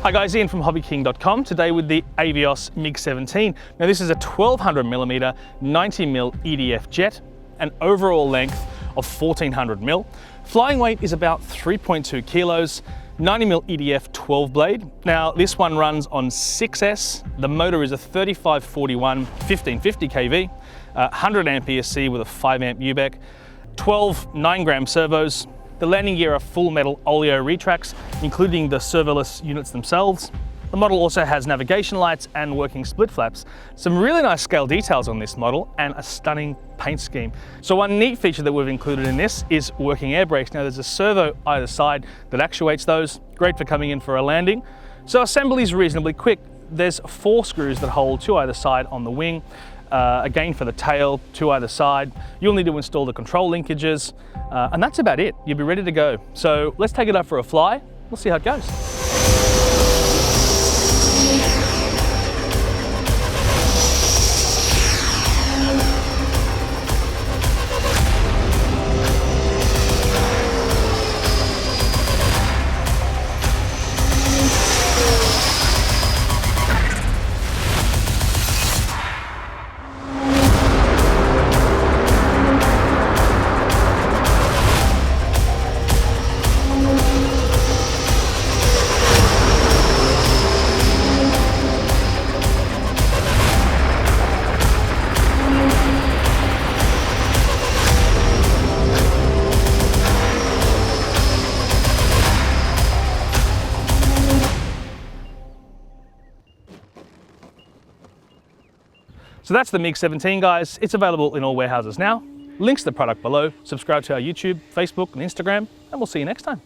Hi guys, Ian from HobbyKing.com, today with the Avios Mig-17. Now this is a 1200mm 90mm EDF jet, an overall length of 1400mm. Flying weight is about 3.2 kilos, 90mm EDF 12 blade. Now this one runs on 6S, the motor is a 3541 1550 kV, 100 amp ESC with a 5 amp UBEC, 12 9-gram servos. The landing gear are full metal OLEO RETRACTS, including the servoless units themselves. The model also has navigation lights and working split flaps. Some really nice scale details on this model and a stunning paint scheme. So one neat feature that we've included in this is working air brakes. Now there's a servo either side that actuates those, great for coming in for a landing. So assembly is reasonably quick. There's 4 screws that hold 2 either side on the wing. Again for the tail, 2 either side. You'll need to install the control linkages, and that's about it. You'll be ready to go. So let's take it up for a fly. We'll see how it goes. So that's the Mig-17 guys. It's available in all warehouses now. Links to the product below. Subscribe to our YouTube, Facebook and Instagram, and we'll see you next time.